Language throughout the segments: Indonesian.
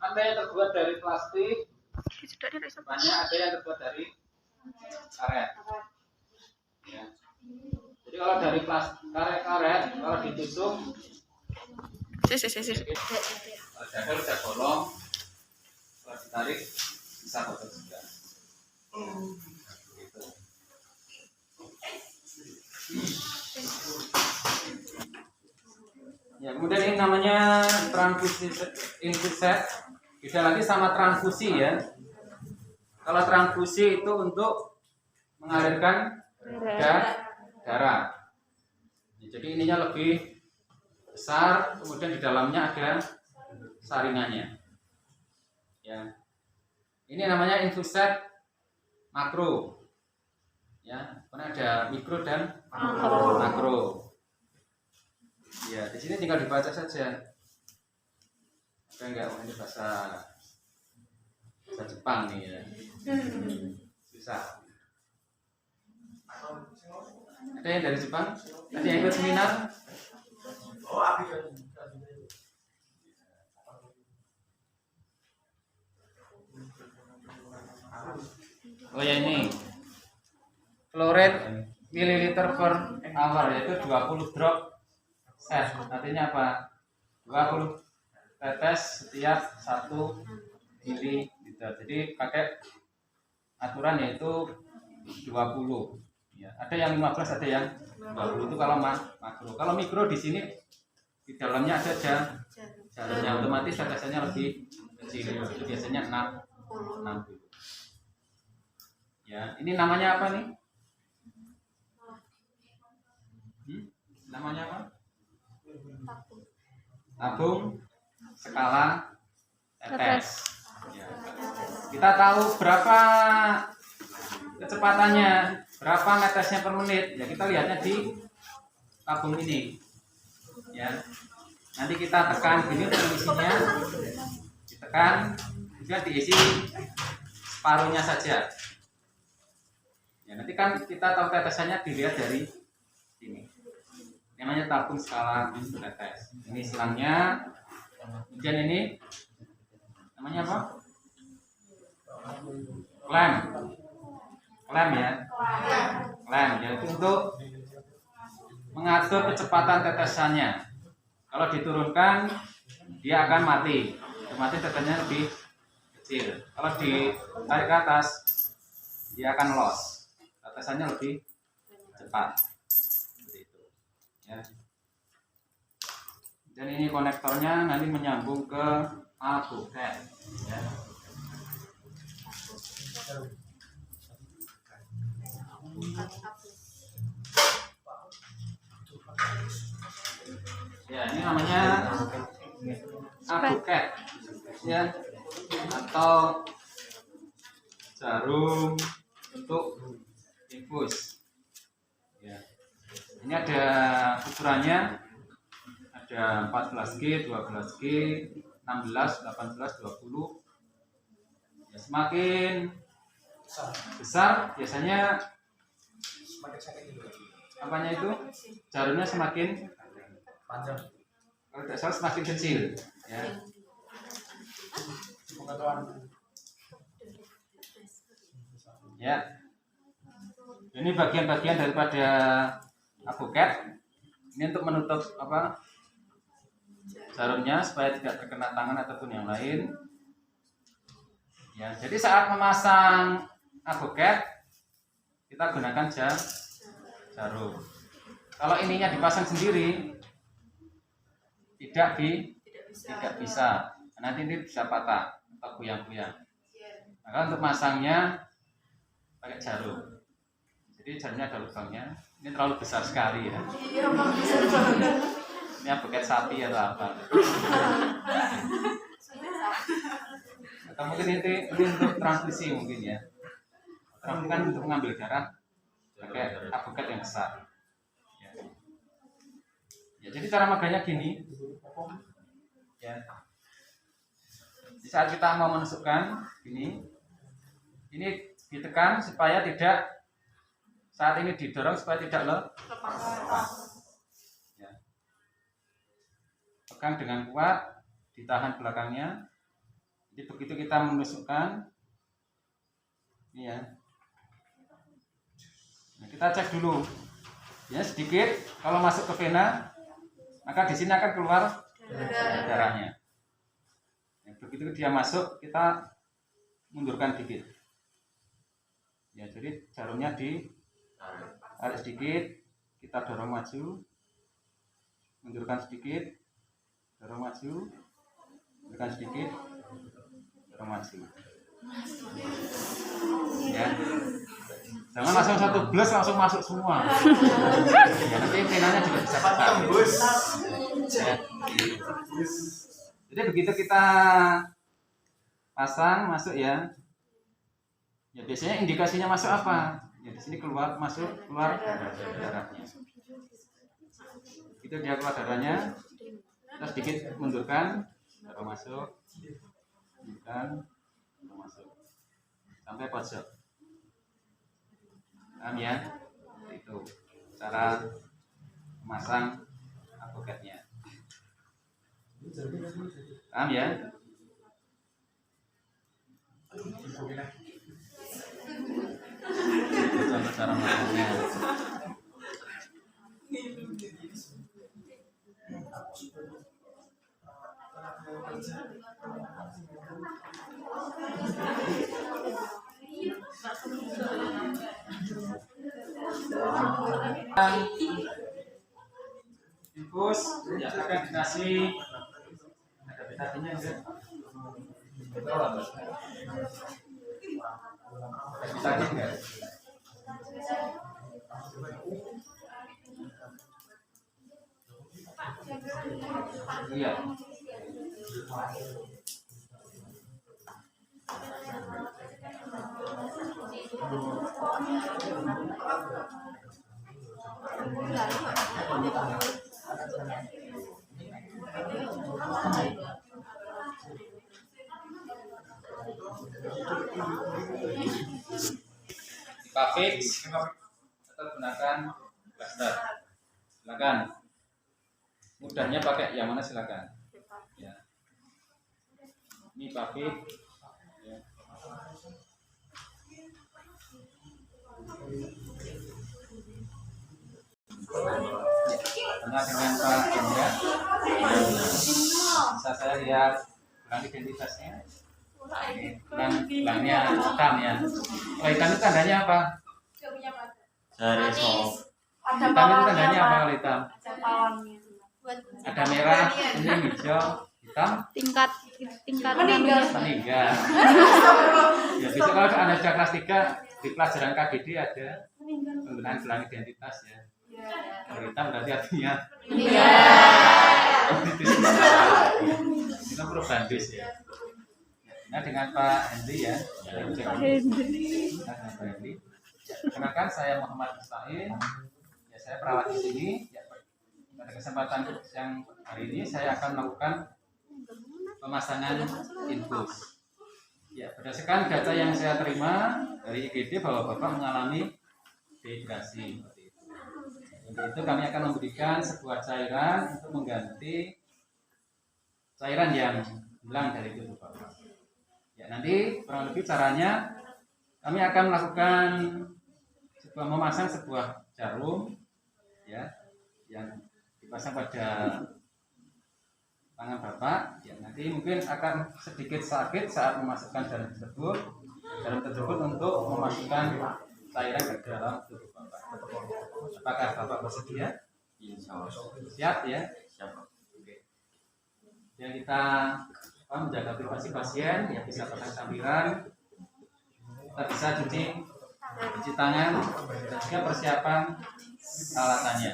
Ada yang terbuat dari plastik, banyak ada yang terbuat dari karet. Ya. Jadi kalau dari plastik karet, kalau ditusuk, dadar udah bolong, kalau ditarik bisa kotor juga. Gitu. Ya, kemudian ini namanya transfusi infuset. Beda lagi sama transfusi ya. Kalau transfusi itu untuk mengalirkan darah. Ya, jadi ininya lebih besar, kemudian di dalamnya ada saringannya. Ya. Ini namanya infuset makro. Ya, karena ada mikro dan makro. Ya, di sini tinggal dibaca saja. Ada enggak ini bahasa Jepang nih ya. Susah. Ada yang dari Jepang? Ada yang ikut seminar? Oh ya ini fluoride mililiter per hour, yaitu 20 drop set. Artinya apa? 20 tetes setiap 1 mililiter. Jadi pakai aturan yaitu 20. Ya, ada yang 15, ada yang 20 itu kalau makro. Kalau mikro di sini di dalamnya ada jalannya, otomatis tetesannya lebih kecil. Itu biasanya 60. Ya, ini namanya apa nih? Namanya apa? Tabung skala tetes. Ya. Kita tahu berapa kecepatannya, berapa netesnya per menit. Ya, kita lihatnya di tabung ini. Ya. Nanti kita tekan gini untuk isinya, ditekan, juga diisi separuhnya saja. Ya, nanti kan kita tahu tetesannya dilihat dari sini. Namanya tabung skala tetes. Ini selangnya. Kemudian ini namanya apa? Klem ya. Klem yaitu untuk mengatur kecepatan tetesannya. Kalau diturunkan dia akan mati. Otomatis tetesannya lebih kecil. Kalau ditarik ke atas dia akan loss. Tetesannya lebih cepat. Seperti itu. Ya. Dan ini konektornya nanti menyambung ke albuquerque. Ya. Ya, ini namanya albuquerque. Ya. Atau jarum untuk infus. Ya. Ini ada ukurannya. Ada 14G, 12G, 16, 18, 20. Ya, semakin besar biasanya apanya itu jarumnya semakin panjang. Kalau tidak salah semakin kecil. Ya. Ya. Ini bagian-bagian daripada albuquerque. Ini untuk menutup apa? Jarumnya supaya tidak terkena tangan ataupun yang lain. Ya, jadi saat memasang albuquerque kita gunakan jarum. Kalau ininya dipasang sendiri tidak bisa. Nanti ini bisa patah atau goyang-goyang. Maka untuk masangnya pakai jarum. Jadi jarumnya ada lubangnya. Ini terlalu besar sekali ya. Ini albuquerque sapi atau apa? Atau mungkin ini untuk transfusi mungkin ya. Transfusi kan untuk mengambil darah pakai albuquerque yang besar. Ya, jadi cara makanya gini. Ya. Di saat kita mau menusukkan ini ditekan supaya tidak saat ini didorong supaya tidak lepas. Pegang dengan kuat, ditahan belakangnya, Jadi begitu kita menusukkan, ini ya. Nah, kita cek dulu, ya sedikit. Kalau masuk ke vena, maka di sini akan keluar darahnya. Ya, begitu dia masuk, kita mundurkan dikit. Ya, jadi jarumnya ditarik sedikit, kita dorong maju, mundurkan sedikit, dorong maju, mundurkan sedikit, dorong maju. Ya, jangan langsung satu blast langsung masuk semua. Ya, nanti venanya juga bisa tembus. Ya. Jadi begitu kita pasang masuk ya. Ya biasanya indikasinya masuk apa? Ya di sini keluar keluar darahnya. Itu dia keluar darahnya. Kita sedikit mundurkan, darah masuk, mundurkan, darah masuk sampai pojok. Paham ya? Itu cara memasang advokatnya. Paham ya? Contoh cara masangnya. Infus ya akan dikasih ada vitaminnya enggak? Ada vitamin enggak? Iya. Papix atau gunakan plaster. Silakan. Mudahnya pakai yang mana silakan. Ya. Ini papix. Ya. Karena dengan Pak Indra, bisa saya lihat bulan identitasnya. Bulangnya hitam ya. Oh, hitam itu tandanya apa? Hitam itu tandanya apa kalau hitam? Ada merah, kuning, hijau, hitam. Tingkat meninggal. Ya bisa kalau Anda sudah kelas 3 di pelajaran KGD ada penggunaan gelang identitas ya. Kalau hitam berarti artinya itu perubahan dus ya. Nah dengan Pak Hendy ya. Pak Hendy. Perkenalkan saya Muhammad Musta'in. Ya saya perawat di sini. Ya, pada kesempatan yang hari ini saya akan melakukan pemasangan infus. Ya, berdasarkan data yang saya terima dari IGD bahwa Bapak mengalami dehidrasi. Untuk itu kami akan memberikan sebuah cairan untuk mengganti cairan yang hilang dari tubuh Bapak. Ya, nanti kurang lebih caranya kami akan melakukan memasang sebuah jarum ya yang dipasang pada tangan Bapak. Ya, nanti mungkin akan sedikit sakit saat memasukkan jarum tersebut untuk memasukkan cairan ke dalam tubuh Bapak. Apakah Bapak bersedia? Siap ya? Siap. Oke. Yang kita menjaga privasi pasien, ya bisa pasang sambiran, kita bisa cuci tangan, dan juga persiapan alasannya.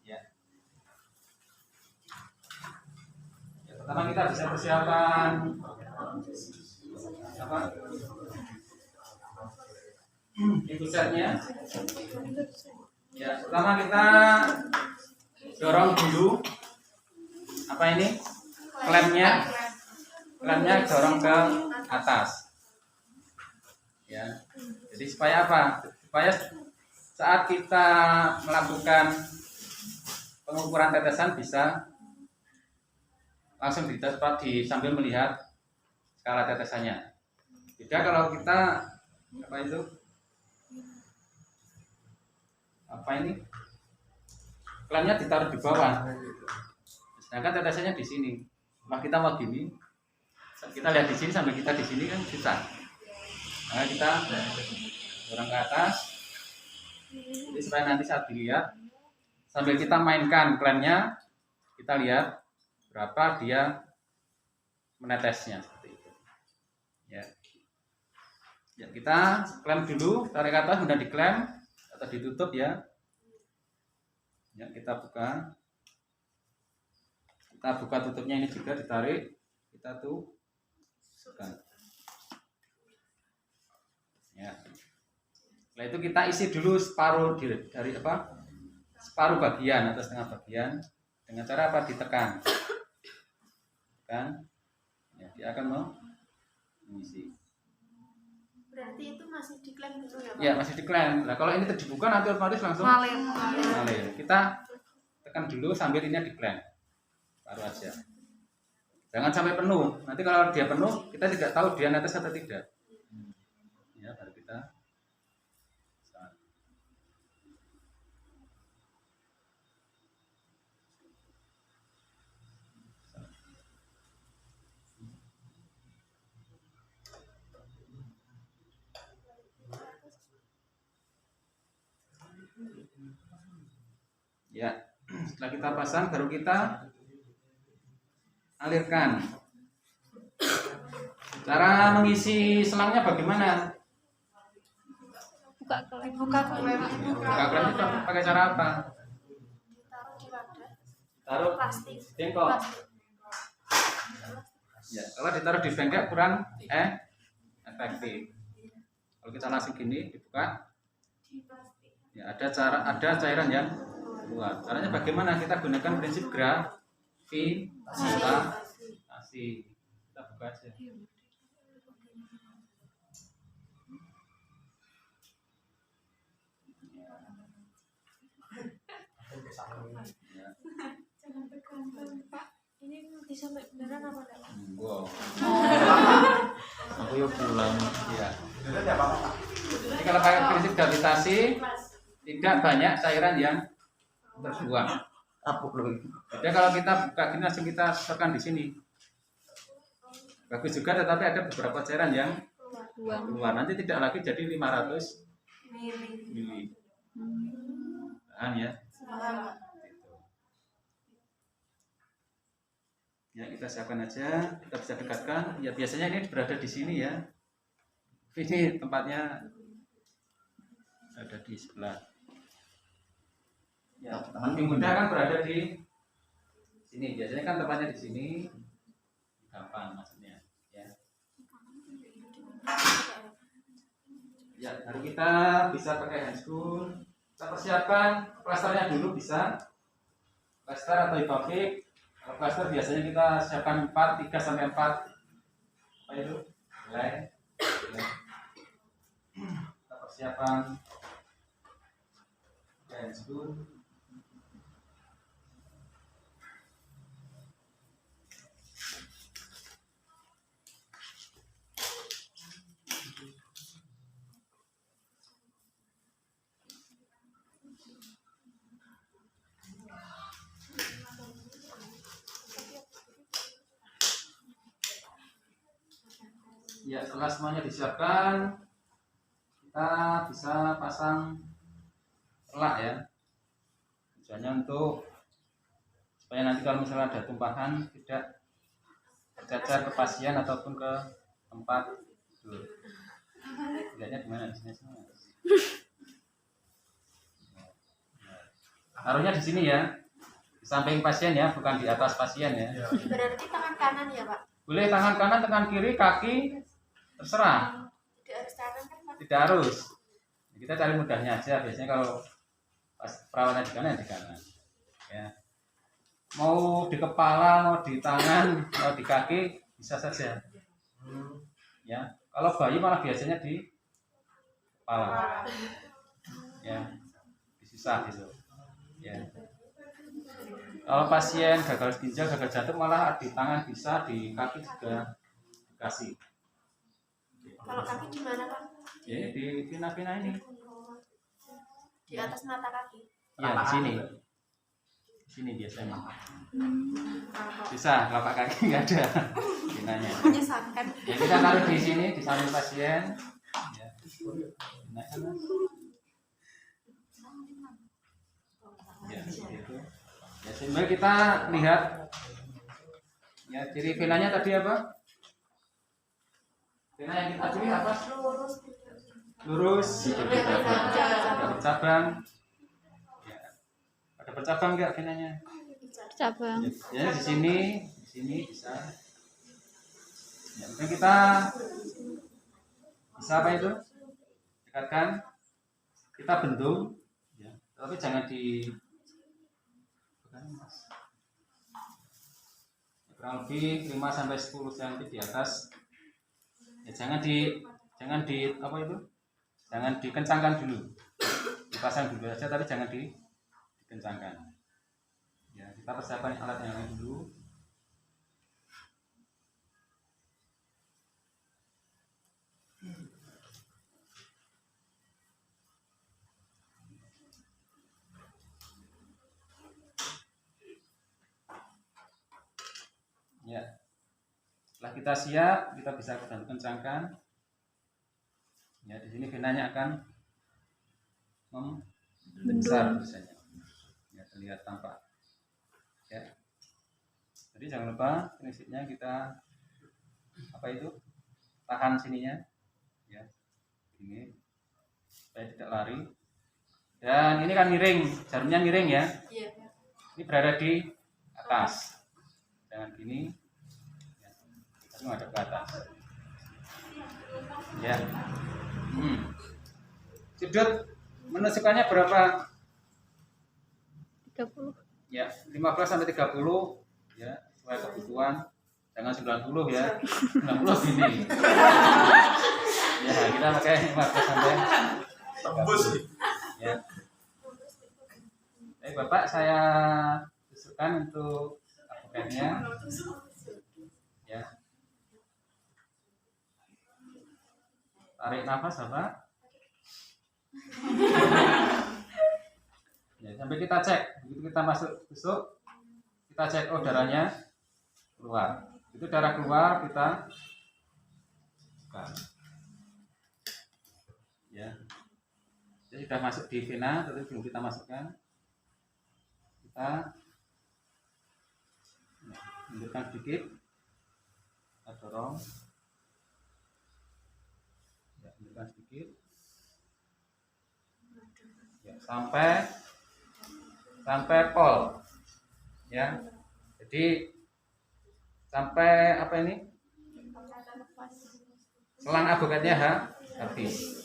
Ya. Pertama kita bisa persiapan apa? Infusernya. Ya, pertama kita dorong dulu apa ini? Klemnya dorong ke atas. Ya. Jadi supaya apa? Supaya saat kita melakukan pengukuran tetesan bisa langsung sambil melihat skala tetesannya. Beda kalau kita apa itu? Apa ini? Klemnya ditaruh di bawah. Sedangkan tetesannya di sini. Nah, kita mau gini. Kita lihat di sini sampai kita di sini kan susah. Nah, kita dorong ke atas. Jadi supaya nanti saat dilihat sambil kita mainkan klemnya, kita lihat berapa dia menetesnya seperti itu. Ya. Ya, kita klem dulu, tarik ke atas, kemudian diklem atau ditutup ya. Ya, kita buka. Kita buka tutupnya ini juga ditarik. Kita tuh buka. Ya. Setelah itu kita isi dulu separuh dari apa? Separuh bagian atau setengah bagian dengan cara apa? Ditekan. Kan? Ya, dia akan mengisi. Berarti itu masih diklaim dulu ya Pak? Ya, masih diklaim. Nah, kalau ini dibuka nanti otomatis langsung ngalir. Kita tekan dulu sambil ini diklaim. Taruh aja. Jangan sampai penuh. Nanti kalau dia penuh, kita tidak tahu dia netes atau tidak. Ya, baru kita ya, setelah kita pasang baru kita alirkan. Cara mengisi selangnya bagaimana? Buka klem itu Pakai cara apa? ditaruh di wadah. Taruh Plastik. bengkok. Ya, kalau ditaruh di bengkok kurang efektif. Kalau kita langsung gini dibuka, ya ada cairan yang keluar. Caranya bagaimana? Kita gunakan prinsip gravitasi. Kita buka aja. Ya. Jangan tekan Pak. Ini nanti sampai beneran apa enggak Pak? Wow. Aku yuk pulang. Ya. Jadi kalau pakai prinsip gravitasi tidak banyak cairan yang terbuang. Apuk loh. Jadi kalau kita buka gini langsung kita tekan di sini. Bagus juga, tetapi ada beberapa cairan yang keluar. Nanti tidak lagi jadi 500 mili. Paham ya? Ya, kita siapkan aja, kita bisa dekatkan. Ya, biasanya ini berada di sini ya. Ini tempatnya ada di sebelah. Ya, lebih mudah kan berada di sini. Biasanya kan tempatnya di sini. Gampang maksudnya, ya. Ya, baru kita bisa pakai handscoon. Kita persiapkan plasternya dulu bisa. Plaster atau hipofik. Kalau plaster biasanya kita siapkan 3 sampai 4. Apa itu? Mulai. Kita persiapkan handscoon. Ya, setelah semuanya disiapkan, kita bisa pasang selak ya. Tujuannya untuk supaya nanti kalau misalnya ada tumpahan tidak tercacar ke pasien ataupun ke tempat tidur. Lihatnya di mana? Di sini semua. Taruhnya di sini ya, di samping pasien ya, bukan di atas pasien ya. Berarti tangan kanan ya Pak? Boleh tangan kanan, tangan kiri, kaki, terserah. Tidak harus kanan kan Pak? Tidak harus. Kita cari mudahnya aja. Biasanya kalau pas perawatan di kanan ya di kanan. Ya. Mau di kepala, mau di tangan, mau di kaki bisa saja. Ya. Kalau bayi malah biasanya di kepala. Ya. Disusah gitu. Ya. Kalau pasien gagal ginjal, gagal jantung malah di tangan bisa, di kaki juga kasih. Kalau kaki di mana, Pak? Ya, di vena-vena ini. Di atas mata kaki. Ya, di sini. Di sini biasanya. Bisa, telapak kaki nggak ada venanya. Menyesatkan. Ya, kita taruh di sini di samping pasien. Ya. Nah, ya, gitu. Ya, sehingga kita lihat ya ciri venanya tadi apa? Vena yang kita curi apa? Lurus, tidak bercabang. Ya. Ada bercabang nggak venanya? Cabang. Ya, di sini bisa. Ya, mungkin kita bisa apa itu? Dekatkan, kita bendung, ya. Tapi jangan di kurang lebih 5 sampai 10 cm di atas. Ya, jangan di apa itu? Jangan dikencangkan dulu. Dipasang dulu aja tapi jangan dikencangkan. Ya, kita persiapkan alat yang lain dulu. Ya. Setelah kita siap, kita bisa kencangkan. Ya, di sini venanya akan membesar biasanya. Ya, terlihat tampak. Ya. Jadi jangan lupa prinsipnya kita apa itu? Tahan sininya. Ya. Ini supaya tidak lari. Dan ini kan miring, jarumnya miring ya. Iya. Ini berada di atas. Jangan gini. Ya. Tapi menghadap ke atas. Ya. Sudut menusukkannya berapa? 30. Ya, 15 sampai 30 ya, sesuai kebutuhan. Jangan 90 ya. 90 gini. Ya, kita pakai 15 sampai tembus. Ya. Baik, Bapak, saya tusukkan untuk advokatnya. Ya. Tarik nafas, Bapak. Ya, sampai kita cek, begitu kita masuk tusuk, kita cek darahnya keluar. Itu darah keluar kita buka. Ya, jadi sudah masuk di vena, tapi belum kita masukkan. Kita mundurkan sedikit, kita dorong. Ya, mundurkan sedikit. Ya, sampai pol. Ya, jadi sampai apa ini? Selang advokatnya habis.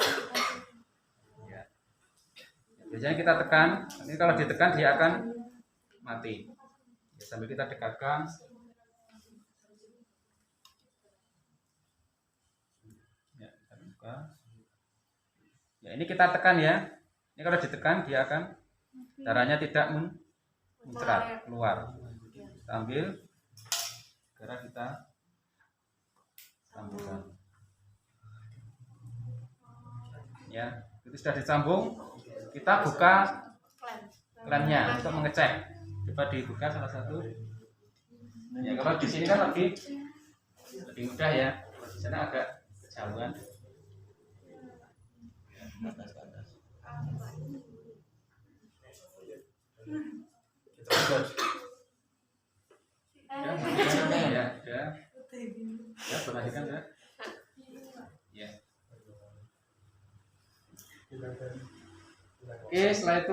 Ya. Biasanya kita tekan. Ini kalau ditekan dia akan mati. Ya, sambil kita dekatkan. Ya, kita buka. Ya, ini kita tekan ya. Ini kalau ditekan dia akan darahnya tidak muncrat keluar. Kita ambil, segera kita sambungkan. Ya, itu sudah disambung. Kita buka klemnya untuk mengecek. Coba dibuka salah satu. Ya, kalau di sini kan lebih mudah ya. Di sana agak kejauhan. Atas. Ya, perhatikan ya. Ya. Oke, setelah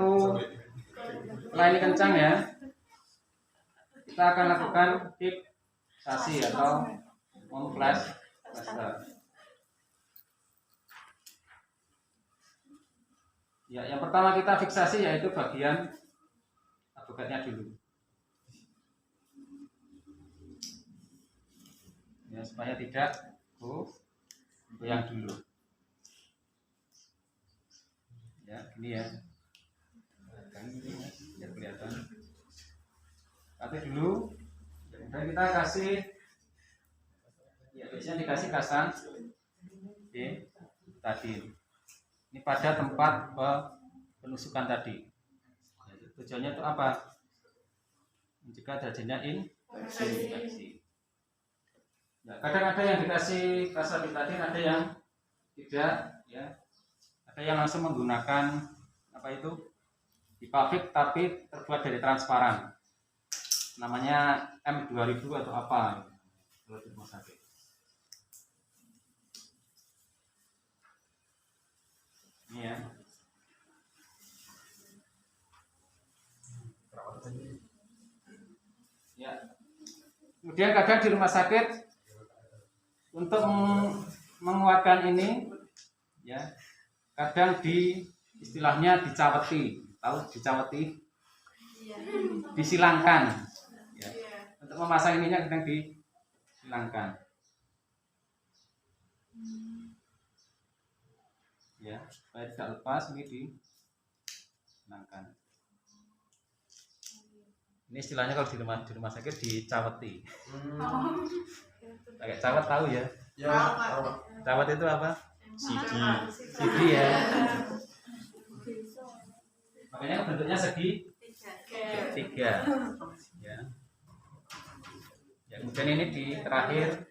ini kencang ya, kita akan lakukan fiksasi atau flash plaster. Ya, yang pertama kita fiksasi yaitu bagian advokatnya dulu. Ya, supaya tidak goyang dulu. Ya, gini ya. Biar kelihatan. Kasih dulu. Dan kita kasih ya, biasanya dikasih kasan tadi. Ini pada tempat penusukan tadi. Tujuannya itu apa? Mencegah terjadinya infeksi. Nah, kadang ada yang dikasih kasabitadin, ada yang tidak, ya. Ada yang langsung menggunakan apa itu? Dipavit tapi terbuat dari transparan. Namanya M2000 atau apa? Kalau di rumah sakit. Ini ya. Ya. Kemudian kadang di rumah sakit untuk menguatkan ini, ya, kadang istilahnya dicaweti, tahu dicaweti, disilangkan, ya. Untuk memasang ininya kadang disilangkan, ya, supaya tidak lepas ini disilangkan. Ini istilahnya kalau di rumah sakit dicaweti. Kayak cawet tahu ya? Ya, Cawet itu apa? Sigi ya. Makanya bentuknya segitiga. Ya. Ya, kemudian ini di terakhir.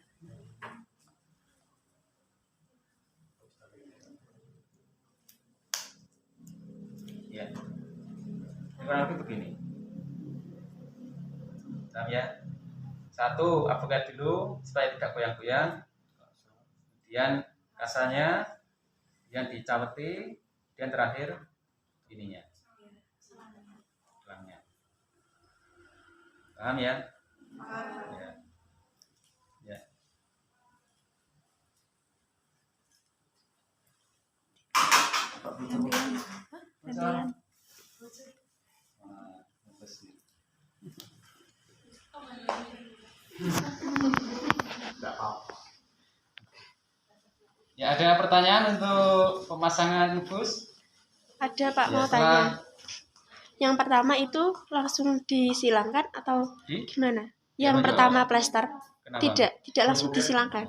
Ya. Kurang lebih begini. Ya, satu avokat dulu supaya tidak goyang-goyang, kemudian kasarnya yang dicaweti, dan terakhir ininya tulangnya. Paham ya? Ya. Ya. Ya, ada pertanyaan untuk pemasangan infus? Ada Pak, Ya, mau tanya. Yang pertama itu langsung disilangkan atau gimana? Yang pertama plester. Kenapa? Tidak langsung disilangkan.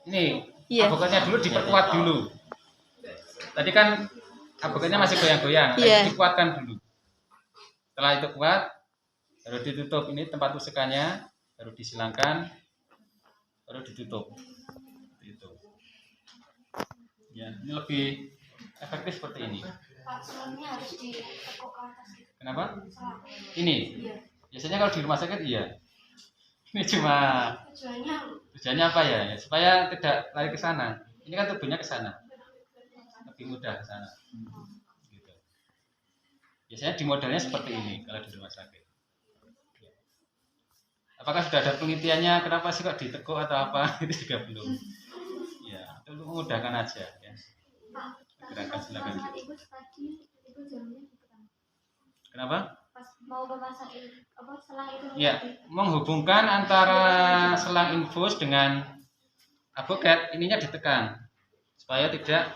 Ini Iya. avokatnya dulu diperkuat dulu. Tadi kan avokatnya masih goyang-goyang, Iya. dikuatkan dulu. Setelah itu kuat, baru ditutup ini tempat tusukannya, baru disilangkan, baru ditutup. Itu. Ya, ini lebih efektif seperti ini. Selangnya harus ditekuk ke atas. Kenapa? Ini. Biasanya kalau di rumah sakit iya. Ini cuma tujuannya apa ya? Ya, supaya tidak lari ke sana. Ini kan tubuhnya ke sana. Lebih mudah ke sana. Gitu. Biasanya di modelnya seperti ini kalau di rumah sakit. Apakah sudah ada penelitiannya kenapa sih kok ditekuk atau apa? Itu juga belum. Ya, itu memudahkan aja ya. Gerakan silakan. Kenapa? Pas mau memasang selang itu. Ya, menghubungkan antara selang infus dengan avokat, ininya ditekan supaya tidak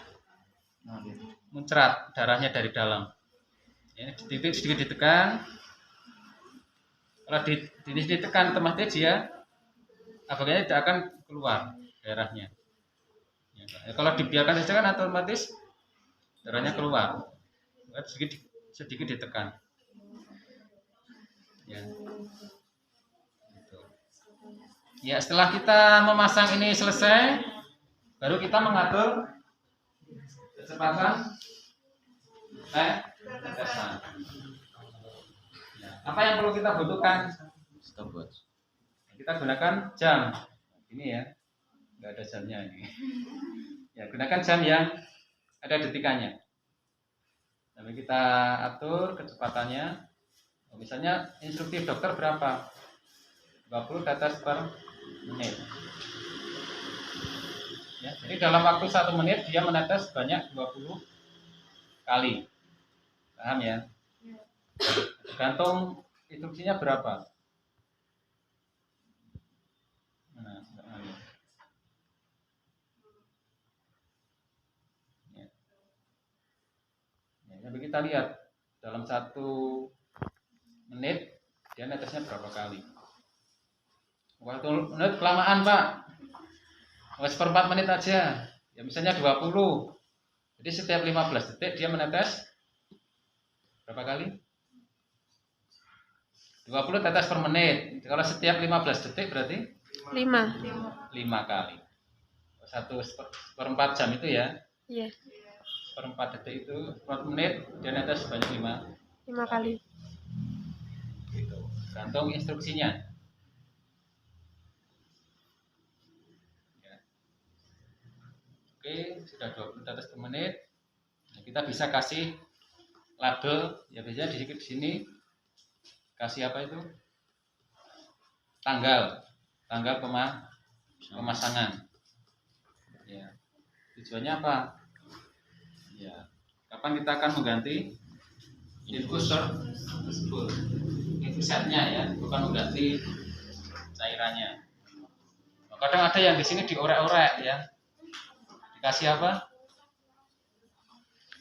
muncrat darahnya dari dalam. Ya, sedikit ditekan. Kalau ditekan otomatis dia avokatnya tidak akan keluar darahnya. Ya, kalau dibiarkan saja kan otomatis darahnya keluar. Sedikit ditekan. Ya. Gitu. Ya, setelah kita memasang ini selesai, baru kita mengatur kecepatan tetesan. Ya. Apa yang perlu kita butuhkan? Stopwatch. Kita gunakan jam. Ini ya, nggak ada jamnya ini. Ya, gunakan jam yang ada detikannya. Lalu kita atur kecepatannya. Misalnya instruktif dokter berapa? 20 tetes per menit. Ya, jadi dalam waktu 1 menit dia menetes sebanyak 20 kali. Paham ya? Tergantung instruksinya berapa. Nah, ya. Ya, jadi kita lihat dalam 1 menit dia netesnya berapa kali. Waktu menit kelamaan Pak. seperempat menit aja. Ya misalnya 20. Jadi setiap 15 detik dia menetes berapa kali? 20 tetes per menit. Kalau setiap 15 detik berarti 5. 5 kali. 1/4 jam itu ya. Iya, Per 4 detik itu 4 menit dia netes sebanyak 5 kali. gitu. Gantung instruksinya. Ya. Oke, sudah 20 tetes per menit. Nah, kita bisa kasih label ya, biasanya di sini kasih apa itu? Tanggal pemasangan. Ya. Tujuannya apa? Ya. Kapan kita akan mengganti infusor tersebut? Infusatnya ya, bukan mengganti cairannya. Nah, kadang ada yang di sini diorek-orek ya. Dikasih apa?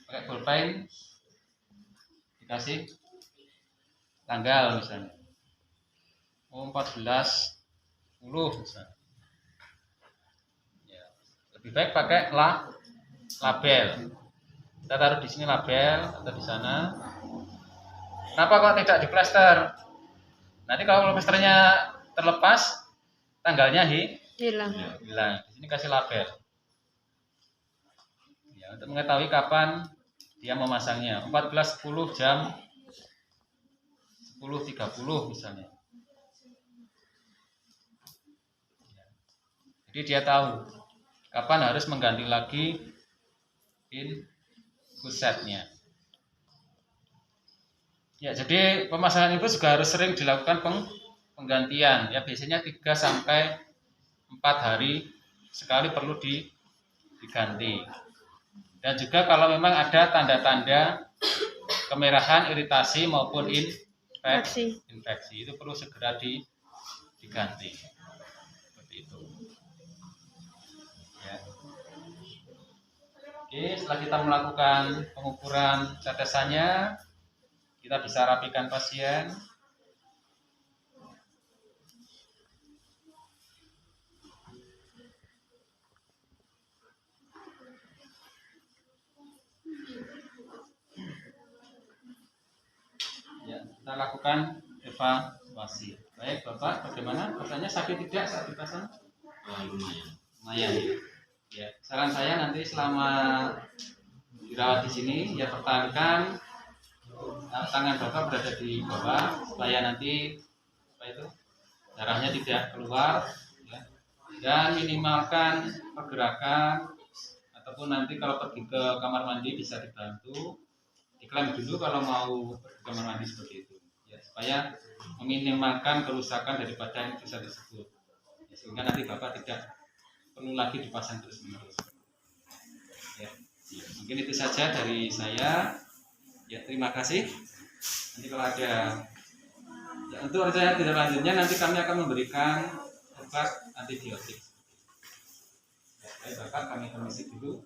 Pakai pulpen. Dikasih tanggal misalnya. 14/10 misalnya. Ya. Lebih baik pakai label. Kita taruh di sini label atau di sana. Kenapa kok tidak di plester? Nanti kalau plesternya terlepas, tanggalnya Hilang. hilang. Di sini kasih label. Ya, untuk mengetahui kapan dia memasangnya. 14/10 jam 10.30 misalnya. Jadi dia tahu kapan harus mengganti lagi infusetnya. Ya, jadi pemasangan infus juga harus sering dilakukan penggantian. Ya, biasanya 3 sampai 4 hari sekali perlu diganti. Dan juga kalau memang ada tanda-tanda kemerahan, iritasi maupun infeksi itu perlu segera diganti. Seperti itu. Ya. Oke, setelah kita melakukan pengukuran tetesannya, kita bisa rapikan pasien. Ya, kita lakukan evaluasi. Baik, Bapak, bagaimana? Katanya sakit tidak saat dipasang? Lumayan. Ya, saran saya nanti selama dirawat di sini, ya pertahankan tangan Bapak berada di bawah supaya nanti darahnya tidak keluar, ya. Dan minimalkan pergerakan, ataupun nanti kalau pergi ke kamar mandi bisa dibantu diklaim dulu kalau mau pergi ke kamar mandi seperti itu, ya, supaya meminimalkan kerusakan daripada infusat tersebut, ya, sehingga nanti Bapak tidak perlu lagi dipasang terus-menerus. Ya, mungkin itu saja dari saya. Ya, terima kasih. Nanti kalau ada untuk rencana tindak lanjutnya nanti kami akan memberikan obat antibiotik. Ya, baik Bapak, kami permisi dulu.